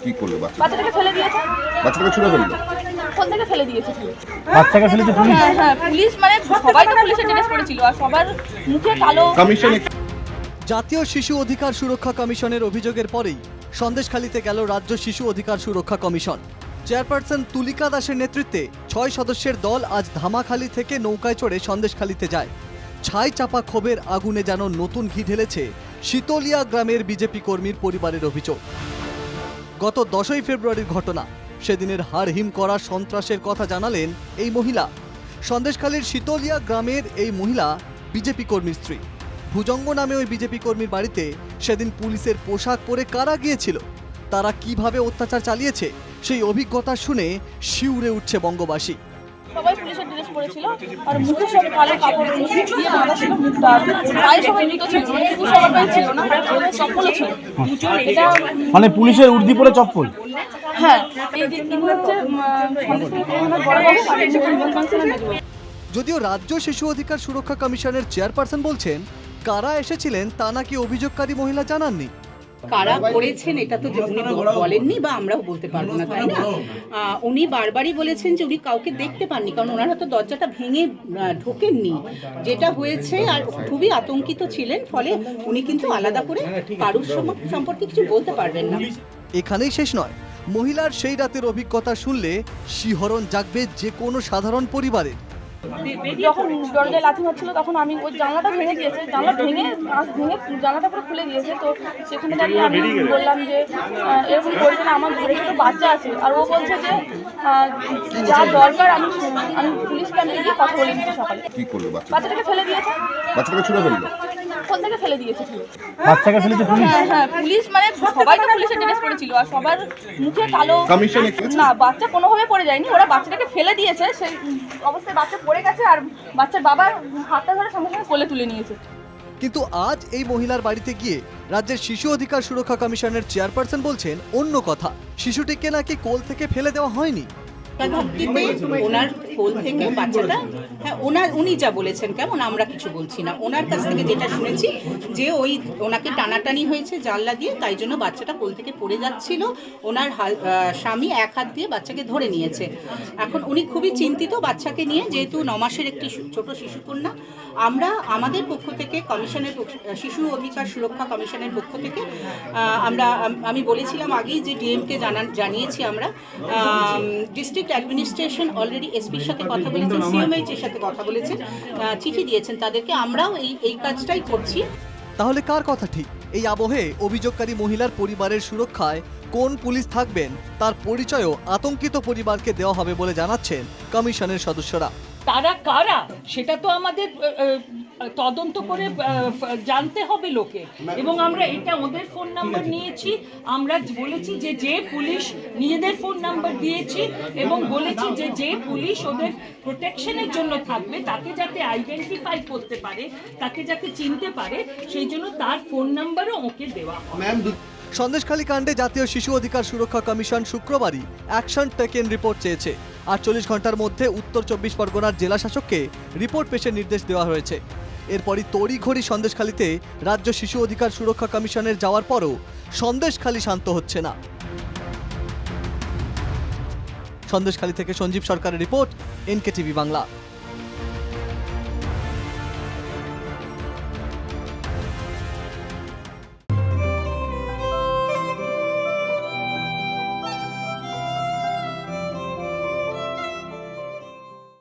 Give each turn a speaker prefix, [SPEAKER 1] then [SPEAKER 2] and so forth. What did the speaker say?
[SPEAKER 1] কি করলো
[SPEAKER 2] বাচ্চাটাকে ফেলে দিয়েছে।
[SPEAKER 1] বাচ্চাটাকে ছুঁড়ে ফেললো?
[SPEAKER 2] কোন থেকে ফেলে দিয়েছে পুলিশ?
[SPEAKER 3] বাচ্চাকে ফেলেছে পুলিশ?
[SPEAKER 2] হ্যাঁ হ্যাঁ, পুলিশ মানে সবাই তো পুলিশের ড্রেস পরেছিল আর সবার মুখে কালো।
[SPEAKER 1] কমিশনে
[SPEAKER 4] জাতীয় শিশু অধিকার সুরক্ষা কমিশনের অভিযোগের পরেই সন্দেশখালীতে গেল রাজ্য শিশু অধিকার সুরক্ষা কমিশন। চেয়ারপারসন তুলিকা দাসের নেতৃত্বে 6 সদস্যের দল আজ ধামাখালী থেকে নৌকায় চড়ে সন্দেশখালীতে যায়। ছাই চাপা ক্ষোভের আগুনে যেন নতুন ঘি ঢেলেছে শীতলিয়া গ্রামের বিজেপি কর্মীর পরিবারের অভিযোগ। গত 10ই ফেব্রুয়ারির ঘটনা। সেদিনের হাড়হিম করা সন্ত্রাসের কথা জানালেন এই মহিলা। সন্দেশখালীর শীতলিয়া গ্রামের এই মহিলা বিজেপি কর্মীর স্ত্রী। ভুজঙ্গ নামে ওই বিজেপি কর্মীর বাড়িতে সেদিন পুলিশের পোশাক পরে কারা গিয়েছিল, তারা কিভাবে অত্যাচার চালিয়েছে সেই অভিজ্ঞতা শুনে শিউরে উঠছে বঙ্গবাসী।
[SPEAKER 2] সবাই পুলিশের ড্রেস পরেছিল আর মুখে সব কালো কাপড় দিয়ে বাঁধা ছিল মুখটা। প্রায় সবাই জুতো ছিল, শুধু সবাই ছিল না, চপ্পলও ছিল। এটা
[SPEAKER 3] মানে পুলিশের উর্দি পরে চপ্পল?
[SPEAKER 2] হ্যাঁ, এই যে ইনি হচ্ছে বড়বাবু আর এই যে মেজবাবু।
[SPEAKER 4] যদিও রাজ্য শিশু অধিকার সুরক্ষা কমিশনের চেয়ারপারসন বলছেন কারা এসেছিলেন তা নাকি অভিযোগকারী মহিলা জানাননি।
[SPEAKER 5] কারা করেছেন এটা তো উনি বলেননি বা আমরাও বলতে পারবো না, তাই না? উনি বারবারই বলেছেন যে উনি কাউকে দেখতে পাননি, কারণ ওনারা তো দরজাটা ভেঙে ঢোকেননি। যেটা হয়েছে আর খুবই আতঙ্কিত ছিলেন, ফলে উনি কিন্তু আলাদা করে কারুর সম্পর্কে কিছু বলতে পারবেন না।
[SPEAKER 4] এখানেই শেষ নয়, মহিলার সেই রাতের অভিজ্ঞতা শুনলে শিহরণ জাগবে যে কোনো সাধারণ পরিবারের।
[SPEAKER 2] যখন দরজায় লাথি মারছিল তখন আমি ওই জানলাটা ভেঙে দিয়েছে, জানলা ভেঙে কাঁচ ভেঙে জানলাটা পুরো খুলে দিয়েছে। তো সেখানে দাঁড়িয়ে আমি বললাম যে এরকম করবে না, আমার ঘরে ছোটো বাচ্চা আছে। আর ও বলছে যে যা দরকার আমি পুলিশ ক্যাম্পে গিয়ে কথা বলে দিচ্ছি সকালে।
[SPEAKER 1] কি করলো
[SPEAKER 2] বাচ্চাটাকে ফেলে দিয়েছে।
[SPEAKER 1] বাচ্চাটাকে ছুঁড়ে ফেললো?
[SPEAKER 2] কোন থেকে ফেলে দিয়েছে পুলিশ?
[SPEAKER 3] বাচ্চাকে ফেলেছে পুলিশ?
[SPEAKER 2] হ্যাঁ হ্যাঁ, পুলিশ মানে সবাই তো পুলিশের ড্রেস পরেছিল আর সবার মুখে কালো।
[SPEAKER 1] কমিশনে
[SPEAKER 2] না, বাচ্চা কোনোভাবে পড়ে যায়নি, ওরা বাচ্চাটাকে ফেলে দিয়েছে। সেই অবস্থায় বাচ্চা পড়ে গেছে আর বাচ্চার বাবা হাতটা ধরে সঙ্গে সঙ্গে কোলে তুলে নিয়েছে।
[SPEAKER 4] কিন্তু আজ এই মহিলার বাড়িতে গিয়ে রাজ্যের শিশু অধিকার সুরক্ষা কমিশনের চেয়ারপারসন বলছেন অন্য কথা। শিশুটিকে নাকি কোল থেকে ফেলে দেওয়া হয়নি।
[SPEAKER 5] ওনার কোল থেকে বাচ্চাটা, হ্যাঁ উনি যা বলেছেন, কেমন আমরা কিছু বলছি না, ওনার কাছ থেকে যেটা শুনেছি যে ওনাকে টানাটানি হয়েছে জানলা দিয়ে, তাই জন্য বাচ্চাটা কোল থেকে পড়ে যাচ্ছিল। ওনার স্বামী এক হাত দিয়ে বাচ্চাকে ধরে নিয়েছে। এখন উনি খুবই চিন্তিত বাচ্চাকে নিয়ে, যেহেতু 9 মাসের একটি ছোট শিশুকন্যা। আমরা আমাদের পক্ষ থেকে কমিশনের শিশু অধিকার সুরক্ষা কমিশনের পক্ষ থেকে আমি বলেছিলাম আগেই যে ডিএমকে জানিয়েছি আমরা। ডিস্ট্রিক্ট অ্যাডমিনিস্ট্রেশন অলরেডি এসপির সাথে কথা বলেছেন, সিএমএইচ এর সাথে কথা বলেছেন, চিঠি দিয়েছেন তাদেরকে। আমরাও এই কাজটাই করছি।
[SPEAKER 4] তাহলে কার কথা ঠিক? এই আবহে অভিযোগকারী মহিলার পরিবারের সুরক্ষায় কোন পুলিশ থাকবেন তার পরিচয়ও আতঙ্কিত পরিবারকে দেওয়া হবে বলে জানাচ্ছেন কমিশনের সদস্যরা।
[SPEAKER 6] তারা কারা সেটা তো আমাদের তদন্ত করে জানতে হবে লোকে, এবং আমরা এটা ওদের ফোন নাম্বার নিয়েছি। আমরা বলেছি যে পুলিশ নিজেদের ফোন নাম্বার দিয়েছি এবং বলেছি যে পুলিশ ওদের প্রোটেকশনের জন্য থাকবে, তাকে যাতে আইডেন্টিফাই করতে পারে, তাকে যাতে চিনতে পারে, সেই জন্য তার ফোন নাম্বারও ওকে দেওয়া হবে।
[SPEAKER 4] সন্দেশখালী কাণ্ডে জাতীয় শিশু অধিকার সুরক্ষা কমিশন শুক্রবারই অ্যাকশন টেকেন রিপোর্ট চেয়েছে। 48 ঘন্টার মধ্যে উত্তর 24 পরগনার জেলা শাসককে রিপোর্ট পেশের নির্দেশ দেওয়া হয়েছে। এরপরই তড়িঘড়ি সন্দেশখালীতে রাজ্য শিশু অধিকার সুরক্ষা কমিশনের যাওয়ার পরও সন্দেশখালী শান্ত হচ্ছে না। সন্দেশখালী থেকে সঞ্জীব সরকারের রিপোর্ট, NKTV বাংলা।